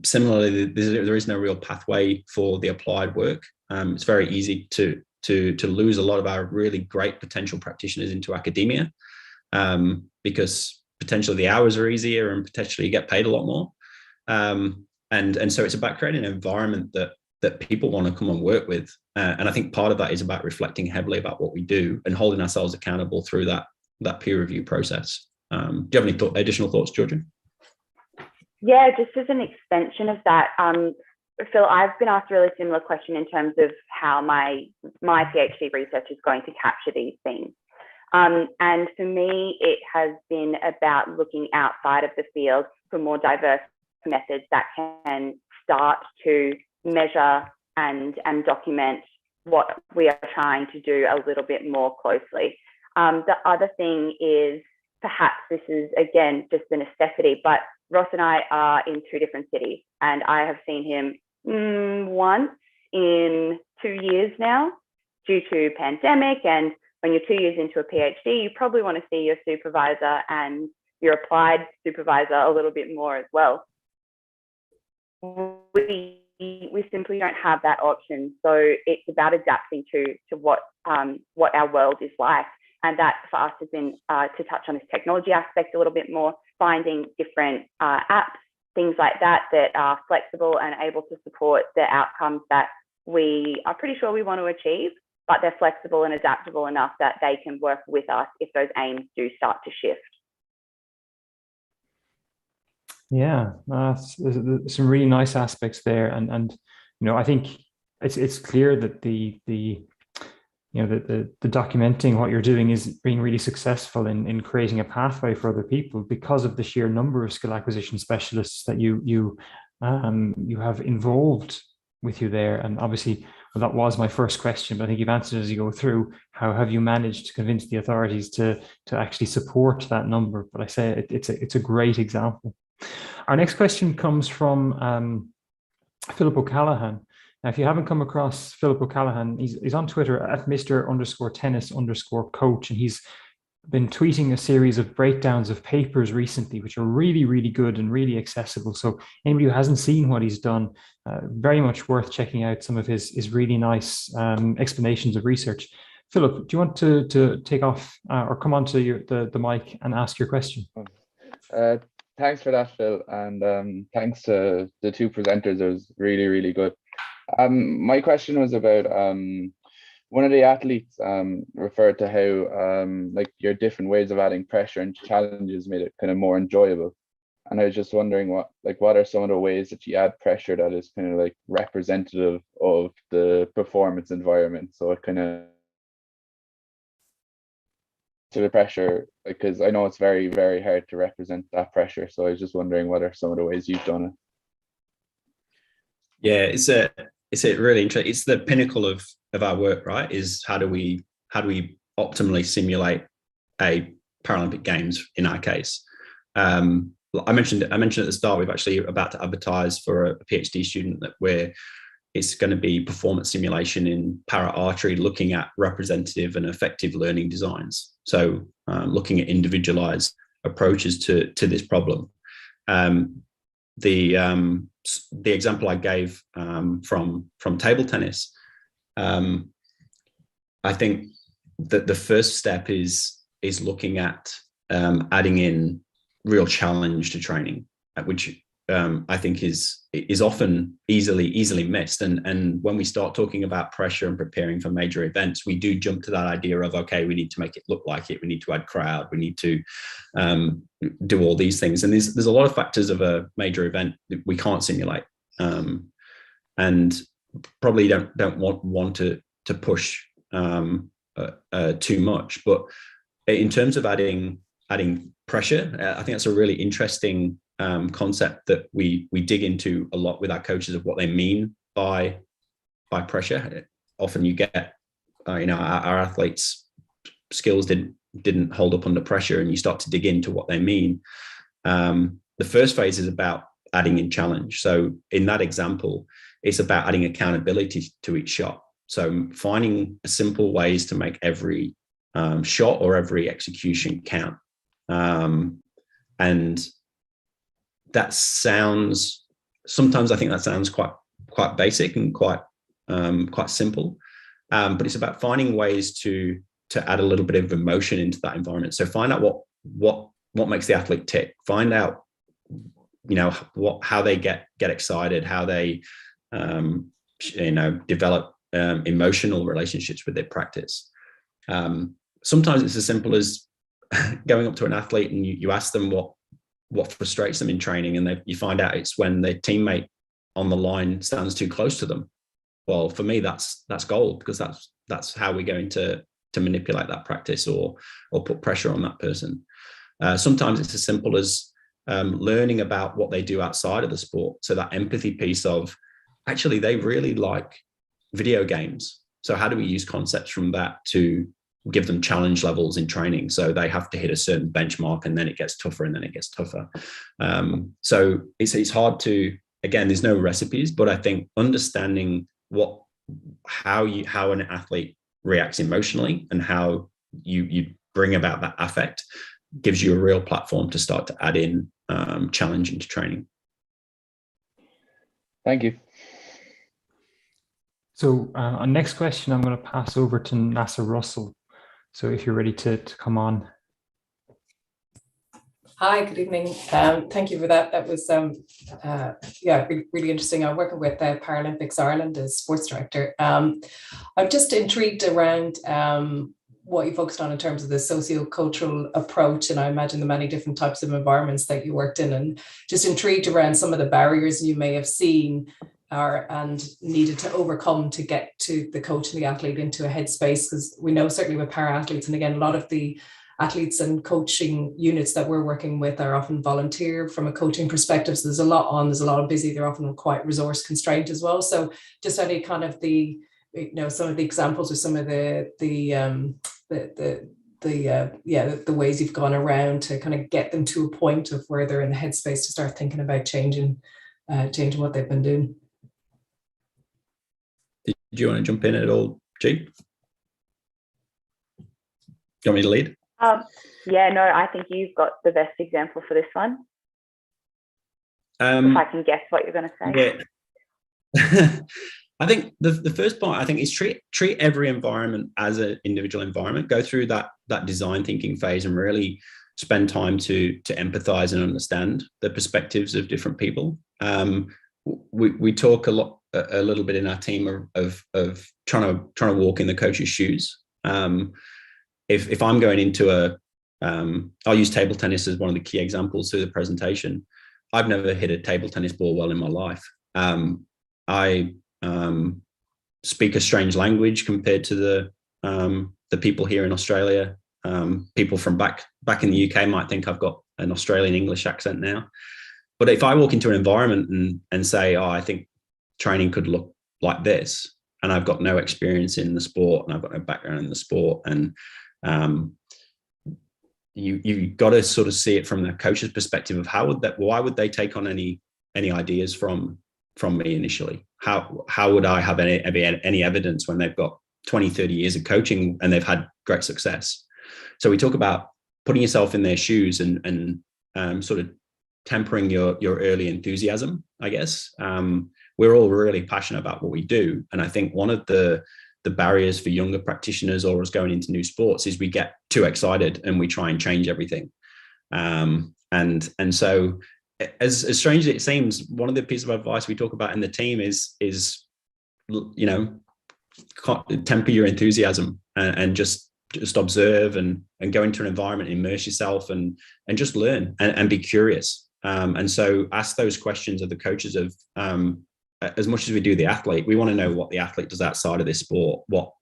Similarly, there is no real pathway for the applied work. It's very easy to lose a lot of our really great potential practitioners into academia, because potentially the hours are easier and potentially you get paid a lot more. And so it's about creating an environment that people want to come and work with. And I think part of that is about reflecting heavily about what we do and holding ourselves accountable through that peer review process. Do you have any additional thoughts, Georgia? Yeah, just as an extension of that, Phil, I've been asked a really similar question in terms of how my PhD research is going to capture these things. And for me, it has been about looking outside of the field for more diverse methods that can start to measure and document what we are trying to do a little bit more closely. The other thing is, perhaps this is, again, just a necessity, but Ross and I are in two different cities, and I have seen him once in 2 years now due to pandemic. And when you're 2 years into a PhD, you probably want to see your supervisor and your applied supervisor a little bit more as well. We simply don't have that option. So it's about adapting to what our world is like. And that for us has been to touch on this technology aspect a little bit more, finding different apps, things like that are flexible and able to support the outcomes that we are pretty sure we want to achieve, but they're flexible and adaptable enough that they can work with us if those aims do start to shift. Yeah, there's some really nice aspects there, and I think it's clear that the documenting what you're doing is being really successful in creating a pathway for other people because of the sheer number of skill acquisition specialists that you have involved with you there. And obviously, well, that was my first question, but I think you've answered as you go through. How have you managed to convince the authorities to actually support that number? But I say it's a great example. Our next question comes from Philip O'Callaghan. Now, if you haven't come across Philip O'Callaghan, he's on Twitter at Mr_tennis_coach, and he's been tweeting a series of breakdowns of papers recently, which are really, really good and really accessible. So anybody who hasn't seen what he's done, very much worth checking out some of his really nice explanations of research. Philip, do you want to take off or come onto the mic and ask your question? Thanks for that, Phil, and thanks to the two presenters. It was really, really good. My question was about one of the athletes referred to how like your different ways of adding pressure and challenges made it kind of more enjoyable. And I was just wondering what are some of the ways that you add pressure that is kind of like representative of the performance environment, so it kind of to the pressure? Because I know it's very, very hard to represent that pressure. So I was just wondering what are some of the ways you've done it? Yeah, it's a really interesting. It's the pinnacle of our work, right? Is how do we optimally simulate a Paralympic Games in our case? I mentioned at the start, we've actually about to advertise for a PhD student that it's going to be performance simulation in para archery, looking at representative and effective learning designs. So looking at individualized approaches to this problem. The example I gave from table tennis, I think that the first step is looking at adding in real challenge to training, which I think is often easily missed. And when we start talking about pressure and preparing for major events, we do jump to that idea of, okay, we need to make it look like it. We need to add crowd. We need to do all these things. And there's a lot of factors of a major event that we can't simulate, and probably don't want to push too much. But in terms of adding pressure, I think that's a really interesting concept that we dig into a lot with our coaches of what they mean by pressure. Often you get, our athletes' skills didn't hold up under pressure, and you start to dig into what they mean. The first phase is about adding in challenge. So in that example, it's about adding accountability to each shot. So finding simple ways to make every shot or every execution count. And that sometimes I think that sounds quite basic and quite simple, but it's about finding ways to add a little bit of emotion into that environment. So find out what makes the athlete tick. Find out, how they get excited, how they develop emotional relationships with their practice. Sometimes it's as simple as going up to an athlete and you ask them what frustrates them in training, and you find out it's when their teammate on the line stands too close to them. Well, for me, that's gold, because that's how we're going to manipulate that practice or put pressure on that person. Sometimes it's as simple as learning about what they do outside of the sport. So that empathy piece of, actually, they really like video games. So how do we use concepts from that to give them challenge levels in training? So they have to hit a certain benchmark, and then it gets tougher, and then it gets tougher. So it's hard to, again, there's no recipes, but I think understanding how an athlete reacts emotionally and how you bring about that affect gives you a real platform to start to add in challenge into training. Thank you. So our next question, I'm going to pass over to Nasser Russell. So if you're ready to come on. Hi, good evening. Thank you for that. That was, really interesting. I'm working with Paralympics Ireland as sports director. I'm just intrigued around what you focused on in terms of the socio-cultural approach, and I imagine the many different types of environments that you worked in, and just intrigued around some of the barriers you may have seen and needed to overcome to get to the coach and the athlete into a headspace, because we know certainly with para athletes, and again, a lot of the athletes and coaching units that we're working with are often volunteer from a coaching perspective. So there's a lot of busy, they're often quite resource constrained as well. So just any kind of some of the examples or some of the ways you've gone around to kind of get them to a point of where they're in the headspace to start thinking about changing what they've been doing. Did you want to jump in at all, G? Do you want me to lead? I think you've got the best example for this one. If I can guess what you're going to say. Yeah. I think the first point, I think, is treat every environment as an individual environment. Go through that design thinking phase and really spend time to empathize and understand the perspectives of different people. We talk a little bit in our team of trying to walk in the coach's shoes. If I'm going into I'll use table tennis as one of the key examples through the presentation. I've never hit a table tennis ball well in my life. I speak a strange language compared to the people here in Australia. People from back in the UK might think I've got an Australian English accent now. But if I walk into an environment and say, oh, I think training could look like this, and I've got no experience in the sport and I've got no background in the sport, and you've got to sort of see it from the coach's perspective of why would they take on any ideas from me initially? How would I have any evidence when they've got 20, 30 years of coaching and they've had great success? So we talk about putting yourself in their shoes and sort of tempering your early enthusiasm, I guess. We're all really passionate about what we do. And I think one of the barriers for younger practitioners or us going into new sports is we get too excited and we try and change everything. And so as strange as it seems, one of the pieces of advice we talk about in the team is temper your enthusiasm and just observe and go into an environment, immerse yourself and just learn and be curious. And so ask those questions of the coaches of, as much as we do the athlete, we want to know what the athlete does outside of this sport, what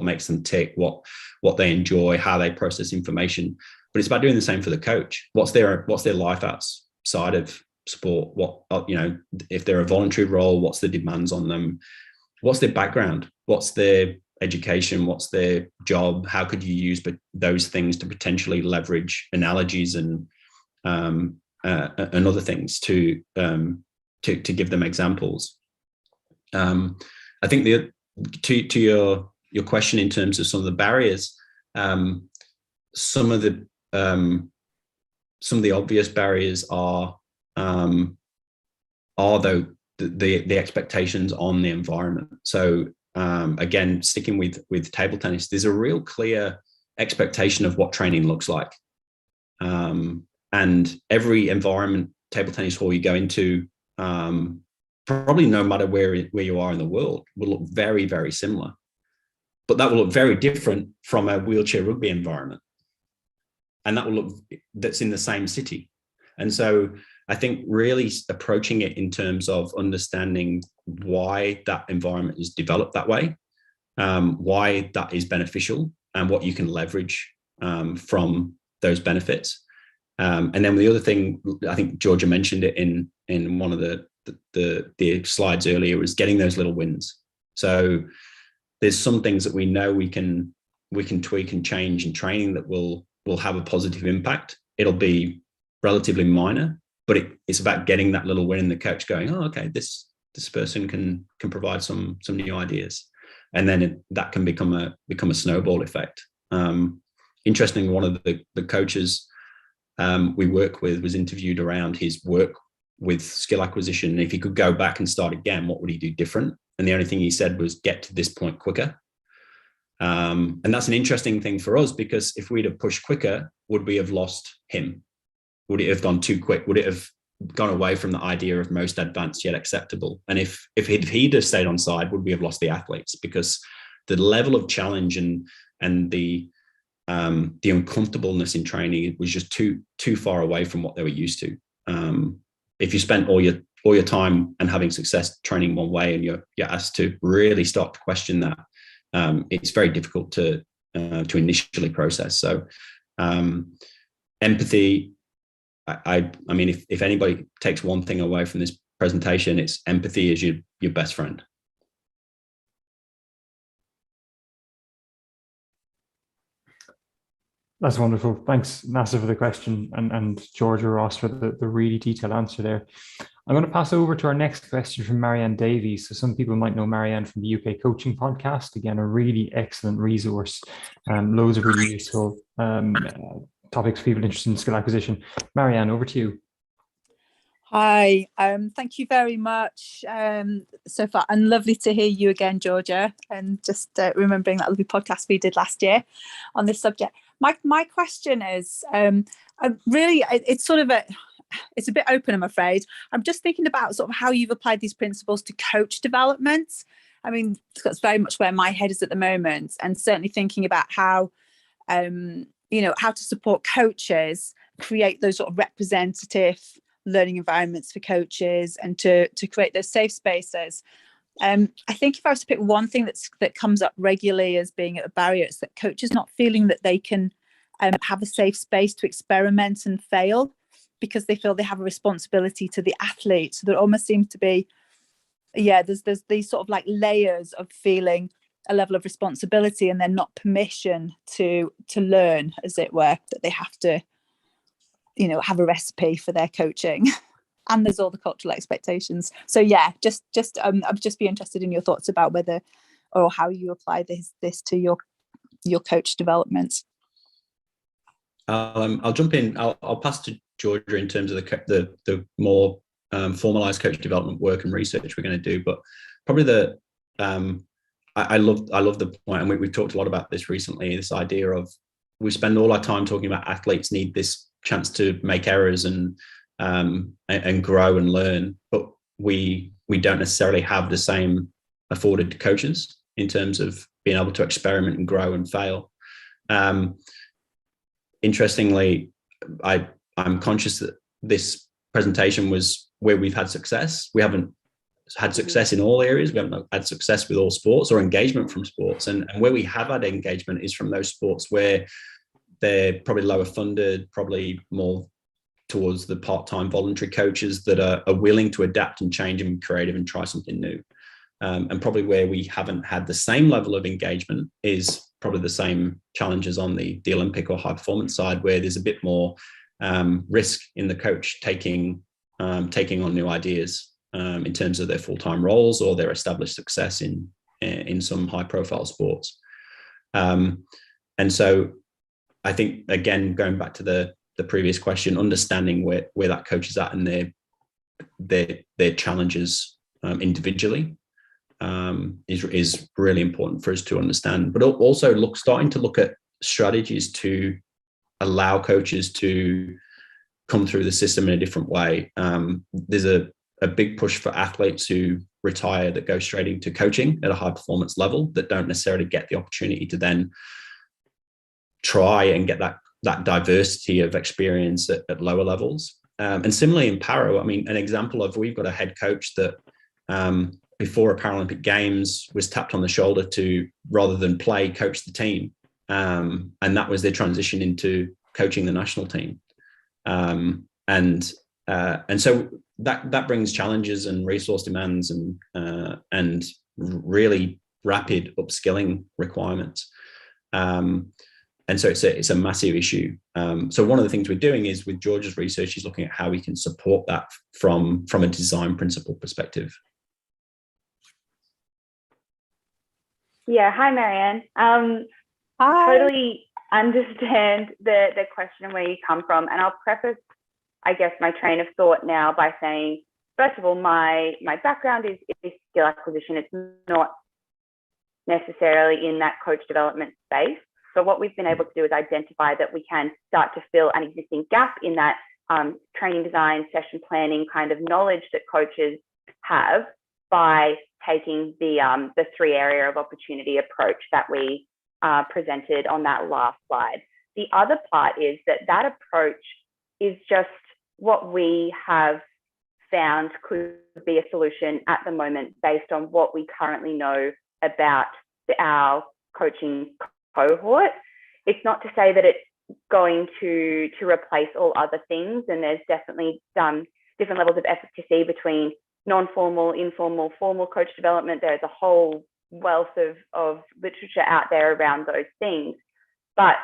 makes them tick, what they enjoy, how they process information. But it's about doing the same for the coach. What's their life outside of sport? If they're a voluntary role, what's the demands on them? What's their background? What's their education? What's their job? How could you use those things to potentially leverage analogies and other things to give them examples? I think to your question in terms of some of the barriers, some of the obvious barriers are the expectations on the environment. So again, sticking with table tennis, there's a real clear expectation of what training looks like, and every environment, table tennis hall you go into, probably no matter where you are in the world, will look very, very similar. But that will look very different from a wheelchair rugby environment. And that's in the same city. And so I think really approaching it in terms of understanding why that environment is developed that way, why that is beneficial, and what you can leverage from those benefits. And then the other thing, I think Georgia mentioned it in one of the slides earlier, was getting those little wins. So there's some things that we know we can tweak and change in training that will have a positive impact. It'll be relatively minor, but it's about getting that little win and the coach going, oh, okay, this person can provide some new ideas. And then that can become a snowball effect. Interesting, one of the coaches we work with was interviewed around his work with skill acquisition. And if he could go back and start again, what would he do different? And the only thing he said was get to this point quicker. And that's an interesting thing for us, because if we'd have pushed quicker, would we have lost him? Would it have gone too quick? Would it have gone away from the idea of most advanced yet acceptable? And if he'd have stayed on side, would we have lost the athletes? Because the level of challenge and the uncomfortableness in training was just too far away from what they were used to. If you spent all your time and having success training one way, and you're asked to really start to question that, it's very difficult to initially process. So empathy. I mean, if anybody takes one thing away from this presentation, it's empathy is your best friend. That's wonderful. Thanks, Nasser, for the question, and Georgia Ross for the really detailed answer there. I'm going to pass over to our next question from Marianne Davies. So some people might know Marianne from the UK Coaching Podcast. Again, a really excellent resource, loads of really useful topics for people interested in skill acquisition. Marianne, over to you. Hi, thank you very much so far, and lovely to hear you again, Georgia, and just remembering that lovely podcast we did last year on this subject. My question is really, it's sort of it's a bit open, I'm afraid. I'm just thinking about sort of how you've applied these principles to coach development. I mean, that's very much where my head is at the moment, and certainly thinking about how how to support coaches create those sort of representative learning environments for coaches, and to create those safe spaces. I think if I was to pick one thing that comes up regularly as being a barrier, it's that coaches not feeling that they can have a safe space to experiment and fail, because they feel they have a responsibility to the athlete. So there almost seems to be, there's these sort of like layers of feeling a level of responsibility and then not permission to learn, as it were, that they have to, have a recipe for their coaching. And there's all the cultural expectations. So I'd just be interested in your thoughts about whether or how you apply this to your coach development. I'll jump in. I'll pass to Georgia in terms of the more formalized coach development work and research we're going to do. But probably I love the point, and we've talked a lot about this recently. This idea of we spend all our time talking about athletes need this chance to make errors and grow and learn, but we don't necessarily have the same afforded to coaches in terms of being able to experiment and grow and fail. Interestingly, I'm conscious that this presentation was where we've had success. We haven't had success in all areas. We haven't had success with all sports or engagement from sports. And where we have had engagement is from those sports where they're probably lower funded, probably more towards the part-time voluntary coaches that are willing to adapt and change and be creative and try something new. And probably where we haven't had the same level of engagement is probably the same challenges on the Olympic or high performance side, where there's a bit more risk in the coach taking on new ideas in terms of their full-time roles or their established success in some high-profile sports. And so I think, again, going back to the previous question, understanding where that coach is at and their challenges individually is really important for us to understand, but also starting to look at strategies to allow coaches to come through the system in a different way. There's a big push for athletes who retire that go straight into coaching at a high performance level that don't necessarily get the opportunity to then try and get that diversity of experience at lower levels. And similarly in para, I mean, an example of, we've got a head coach that before a Paralympic Games was tapped on the shoulder to, rather than play, coach the team. And that was their transition into coaching the national team. And so that brings challenges and resource demands and really rapid upskilling requirements. And so it's a massive issue. So one of the things we're doing is, with Georgia's research, is looking at how we can support that from a design principle perspective. Yeah, hi, Marianne. Hi. Totally understand the question and where you come from. And I'll preface, I guess, my train of thought now by saying, first of all, my background is skill acquisition. It's not necessarily in that coach development space. So what we've been able to do is identify that we can start to fill an existing gap in that training design, session planning kind of knowledge that coaches have by taking the 3 area of opportunity approach that we presented on that last slide. The other part is that approach is just what we have found could be a solution at the moment based on what we currently know about our coaching cohort. It's not to say that it's going to replace all other things, and there's definitely different levels of efficacy between non-formal, informal, formal coach development. There's a whole wealth of literature out there around those things, but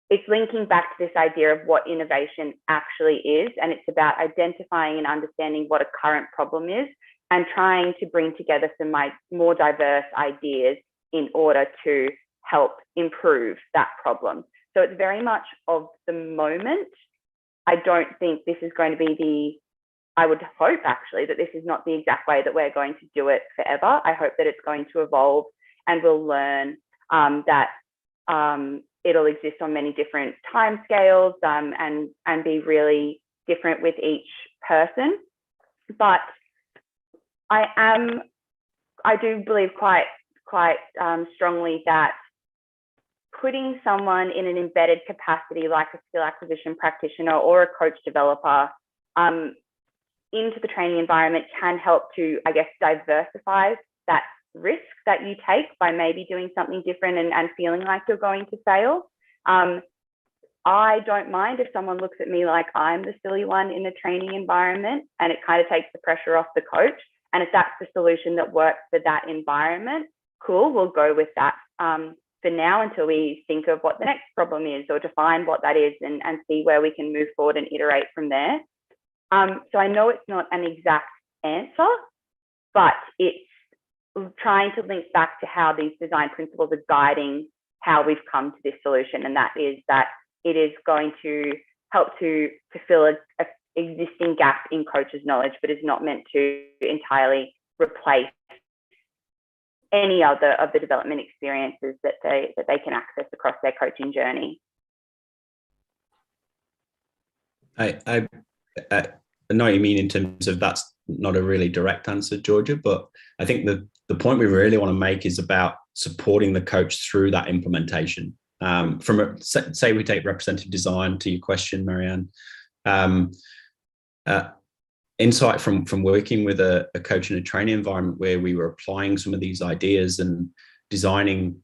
it's linking back to this idea of what innovation actually is, and it's about identifying and understanding what a current problem is and trying to bring together some more diverse ideas in order to help improve that problem. So it's very much of the moment. I don't think this is going to be I would hope actually that this is not the exact way that we're going to do it forever. I hope that it's going to evolve and we'll learn that it'll exist on many different timescales and be really different with each person. But I do believe quite strongly that putting someone in an embedded capacity like a skill acquisition practitioner or a coach developer into the training environment can help to, I guess, diversify that risk that you take by maybe doing something different and feeling like you're going to fail. I don't mind if someone looks at me like I'm the silly one in the training environment, and it kind of takes the pressure off the coach. And if that's the solution that works for that environment, cool, we'll go with that for now until we think of what the next problem is or define what that is and see where we can move forward and iterate from there. So I know it's not an exact answer, but it's trying to link back to how these design principles are guiding how we've come to this solution. And that is that it is going to help to fill a existing gap in coaches' knowledge, but is not meant to entirely replace any other of the development experiences that they can access across their coaching journey. I know what you mean in terms of that's not a really direct answer, Georgia, but I think the point we really want to make is about supporting the coach through that implementation. Say we take representative design to your question, Marianne. Insight from working with a coach in a training environment where we were applying some of these ideas and designing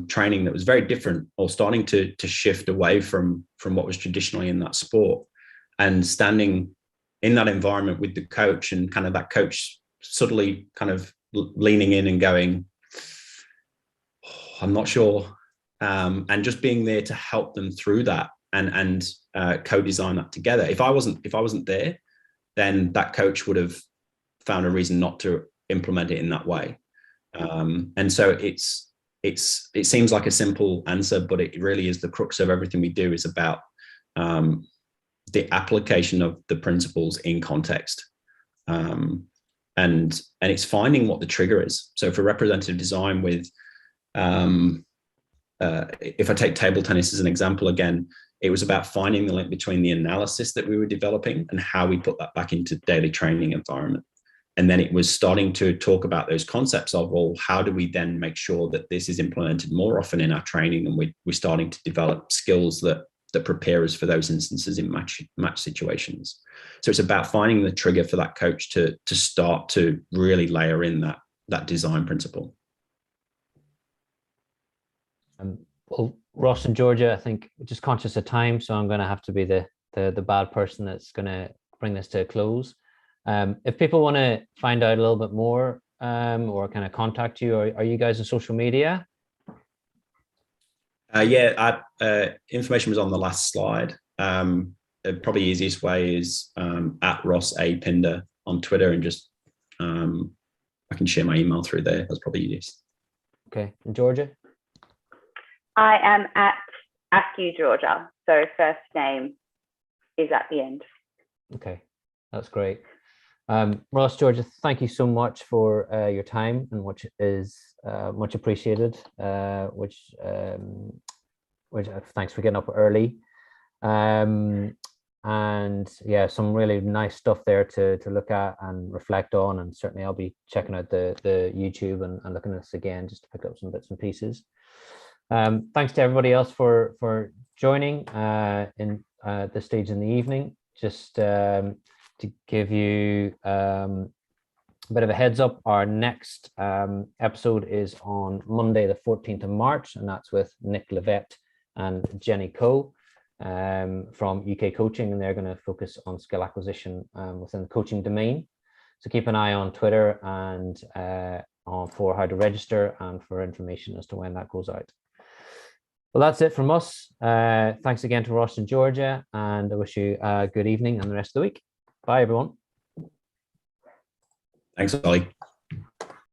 training that was very different or starting to shift away from what was traditionally in that sport, and standing in that environment with the coach and kind of that coach subtly kind of leaning in and going, oh, I'm not sure. And just being there to help them through that and co-design that together. If I wasn't there, then that coach would have found a reason not to implement it in that way. And so it seems like a simple answer, but it really is the crux of everything we do, is about the application of the principles in context. And it's finding what the trigger is. So for representative design with, if I take table tennis as an example again, it was about finding the link between the analysis that we were developing and how we put that back into daily training environment. And then it was starting to talk about those concepts of, well, how do we then make sure that this is implemented more often in our training? And we're starting to develop skills that prepare us for those instances in match situations. So it's about finding the trigger for that coach to start to really layer in that design principle. Well, Ross and Georgia, I think just conscious of time, so I'm going to have to be the bad person that's going to bring this to a close. If people want to find out a little bit more or kind of contact you, are you guys on social media? Information was on the last slide. The probably easiest way is at Ross A. Pinder on Twitter, and just I can share my email through there. That's probably easiest. Okay, and Georgia? I am at Askew, Georgia. So first name is at the end. Okay, that's great. Ross, Georgia, thank you so much for your time, and which is much appreciated. Which thanks for getting up early. And yeah, some really nice stuff there to look at and reflect on. And certainly I'll be checking out the YouTube and looking at this again just to pick up some bits and pieces. Thanks to everybody else for joining in this stage in the evening. Just to give you a bit of a heads up, our next episode is on Monday, the 14th of March, and that's with Nick Levette and Jenny Coe from UK Coaching, and they're going to focus on skill acquisition within the coaching domain. So keep an eye on Twitter and for how to register and for information as to when that goes out. Well, that's it from us. Thanks again to Ross and Georgia, and I wish you a good evening and the rest of the week. Bye, everyone. Thanks, Ollie.